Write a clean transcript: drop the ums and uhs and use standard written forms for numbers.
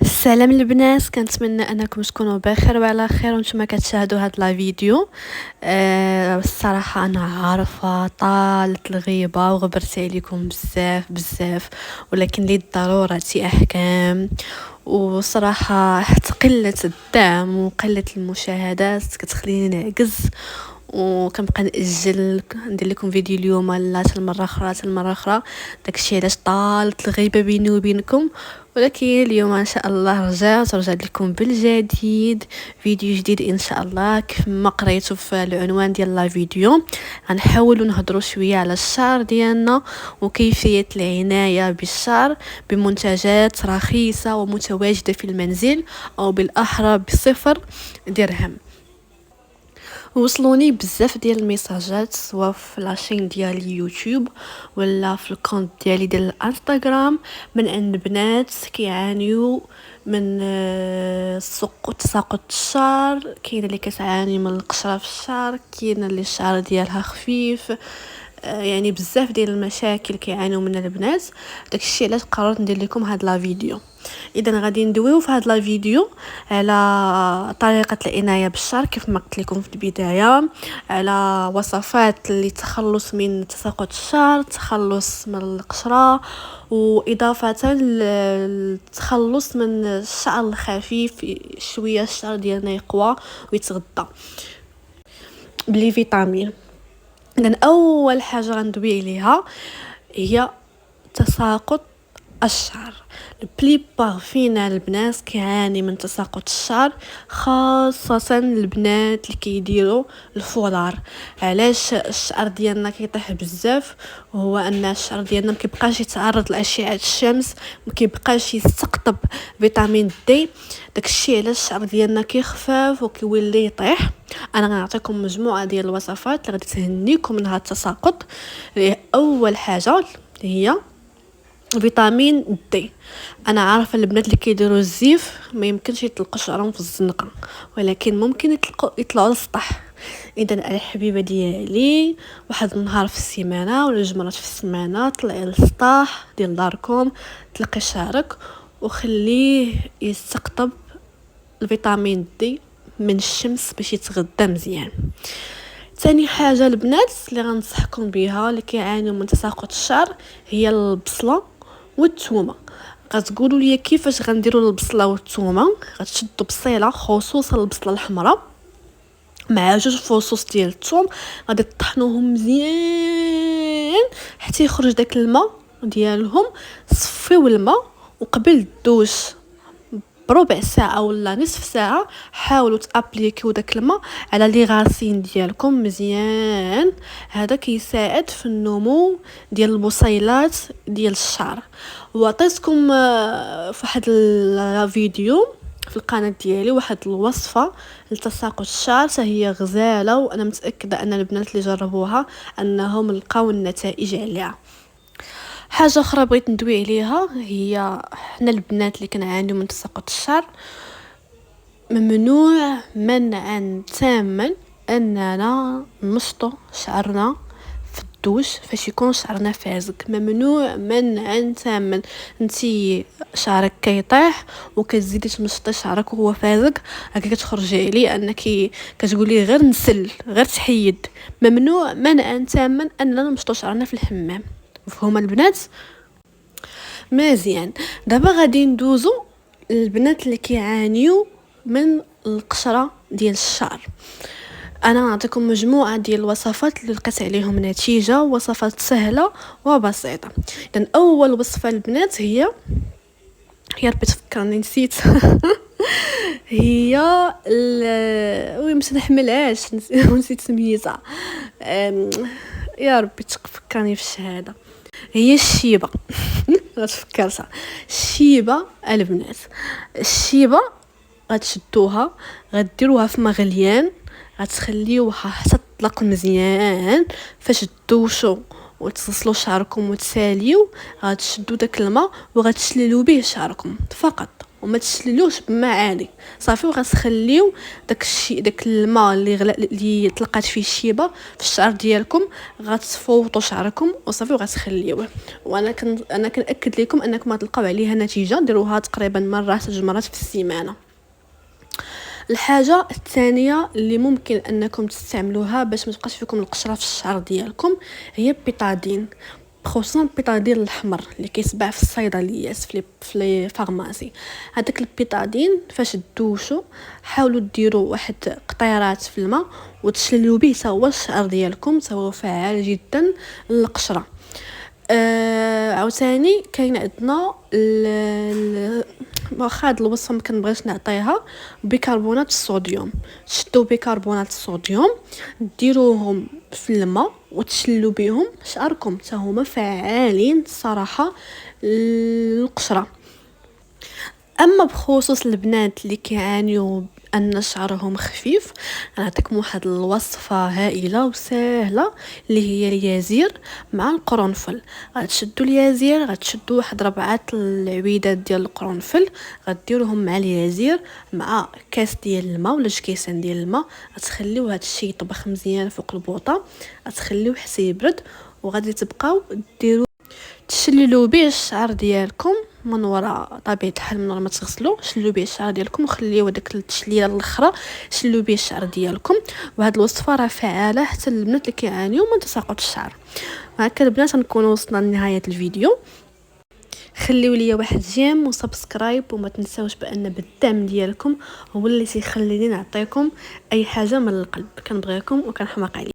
السلام البنات، كنتمنى انكم تكونوا بخير وعلى خير وانتم كتشاهدوا هاد لا فيديو. الصراحه انا عارفه طالت الغيبه وغبرت عليكم بزاف بزاف، ولكن للضروره احكام. وصراحه حتى قله الدعم وقله المشاهدات كتخليني نعجز، وكنبقى ناجل ندير لكم فيديو اليوم لا المره اخرى المره اخرى. داكشي علاش طالت الغيبه بيني وبينكم، ولكن اليوم ان شاء الله رجعت لكم بالجديد، فيديو جديد ان شاء الله. كيف ما قريتوا في العنوان ديال لا فيديو، غنحاولوا نهضروا شويه على الشعر ديالنا وكيفيه العنايه بالشعر بمنتجات رخيصه ومتواجده في المنزل، او بالاحرى بصفر درهم. وصلوني بزاف ديال الميساجات سواء في لاشين ديال يوتيوب ولا في الكونت ديالي ديال الانستغرام من عند بنات كيعانيو من تساقط الشعر. كاينه اللي كتعاني من القشره في الشعر، كاينه اللي الشعر ديالها خفيف. يعني بزاف ديال المشاكل كيعانيو منها البنات. داكشي علاش قررت ندير لكم هاد لا فيديو. اذا غادي ندويو في هاد لا فيديو على طريقه العنايه بالشعر كيف ما قلت لكم في البدايه، على وصفات للتخلص من تساقط الشعر، التخلص من القشره، واضافه للتخلص من الشعر الخفيف. شويه الشعر ديالنا يقوى ويتغذى بلي فيتامين. اذا اول حاجه غندوي عليها هي تساقط الشعر. البليبار فينا البنات كيعاني من تساقط الشعر، خاصة البنات اللي كيديروا الفولار. علاش الشعر ديالنا كيطيح بزاف؟ هو ان الشعر ديالنا مكيبقاش يتعرض لاشعه الشمس، مكيبقاش يستقطب فيتامين دي. داكشي علاش الشعر ديالنا كيخفاف وكيولي يطيح. انا غنعطيكم مجموعه ديال الوصفات اللي غادي تهنيكم من هذا التساقط. اول حاجه هي فيتامين دي. انا عارفه البنات اللي كيديروا الزيف ما يمكنش يطلقوا شعرهم في الزنقه، ولكن ممكن يطلعوا للسطح. اذا الحبيبه ديالي، واحد النهار في السيمانه ولا جوج مرات في السيمانه طلعي للسطح ديال داركم، تلقي شعرك وخليه يستقطب الفيتامين دي من الشمس باش يتغذى مزيان. ثاني حاجه البنات اللي غنصحكم بها اللي كيعانيوا من تساقط الشعر هي البصله والثومه. غتقولوا لي كيفاش غنديروا البصله والثومه؟ غتشدوا بصيله، خصوصا البصله الحمراء، مع جوج فصوص ديال الثوم، غادي تطحنوهم مزيان حتى يخرج داك الماء ديالهم. صفيو الماء، وقبل الدوش بربع ساعه ولا نصف ساعه حاولوا تابليكيو داك الماء على لي غاسين ديالكم مزيان. هذا كيساعد في النمو ديال البصيلات ديال الشعر. وعطيتكم في واحد الفيديو في القناه ديالي واحد الوصفه لتساقط الشعر، هي غزاله، وانا متاكده ان البنات اللي جربوها انهم لقاو النتائج عليها. حاجه اخرى بغيت ندوي عليها هي حنا البنات اللي كنعانيو من تساقط الشعر، ممنوع منعا تاما اننا نمشطوا شعرنا في الدوش فاش يكون شعرنا فازق. ممنوع منعا تاما. انتي شعرك كيطيح وكتزيدي تمشطي شعرك وهو فازق، هكا كتخرجي عليه انك كتقولي غير نسل غير تحيد. ممنوع منعا تاما اننا نمشطوا شعرنا في الحمام. مفهومه البنات؟ مزيان. دابا غادي ندوزو البنات اللي كيعانيو من القشره ديال الشعر. انا نعطيكم مجموعه ديال الوصفات اللي لقيت عليهم نتيجه، وصفات سهله وبسيطه. اذا اول وصفه البنات هي ربي تفكرني نسيت هي وي مش نحملهاش نسيت سميتها. يا ربي تفكرني في الشهاده. هي الشيبه غتفكرتها. الشيبه البنات، الشيبه غتشدوها، غديروها في مغليان، غتخليوها حتى تطلق مزيان. فاش تدوشوا وتغسلوا شعركم وتساليو، غتشدوا داك الماء وغتشللوا به شعركم فقط. وما تشللوش بماء عادي صافي. وغتخليو داك الشيء داك الماء اللي طلقات فيه الشيبه في الشعر ديالكم غتفوطوا شعركم وصافي وغتخليوه. انا كنأكد لكم انكم غتلقاو عليها نتيجه. ديروها تقريبا مره 2 مرات في السيمانه. الحاجه الثانيه اللي ممكن انكم تستعملوها باش ما تبقاش فيكم القشره في الشعر ديالكم هي بيتادين، خصوصا البيتادين الاحمر اللي كيتباع في الصيدليات في لي فارماسي. هذاك البيتادين فاش دوشو حاولوا ديروا واحد قطيرات في الماء وتشللوا به حتى هو الشعر ديالكم، حتى هو فعال جدا للقشره. عاوتاني كاين عندنا واخا هاد الوصفه ما كنبغيش نعطيها، بيكربونات الصوديوم. تشدوا بيكربونات الصوديوم ديروهم في الماء وتشلوا بهم شعركم، حتى هما فعالين الصراحه للقشره. اما بخصوص البنات اللي كيعانيوا ان شعرهم خفيف، نعطيكم واحد الوصفه هائله وسهله اللي هي اليازير مع القرنفل. غتشدوا اليازير، غتشدوا واحد 4 العويدات ديال القرنفل، غديروهم مع اليازير مع كاس ديال الماء ولا كيسان ديال الماء. غتخليو هذا الشيء يطبخ مزيان فوق البوطه، غتخليوه حتى يبرد، وغادي تبقاو ديروا تشللوا به الشعر ديالكم من وراء طبيعه الحال. من ما تغسلوا شللوا به الشعر ديالكم وخليوه داك التشليله الاخرى شللوا به الشعر ديالكم. وهاد الوصفه راه فعاله حتى للبنات اللي كيعانيوا من تساقط الشعر. هكا البنات نكونوا وصلنا لنهايه الفيديو. خليوا لي واحد جيم وسبسكرايب، وما تنساوش بان بالدعم ديالكم هو اللي سيخليني نعطيكم اي حاجه من القلب. كنبغيكم وكنحماق عليكم.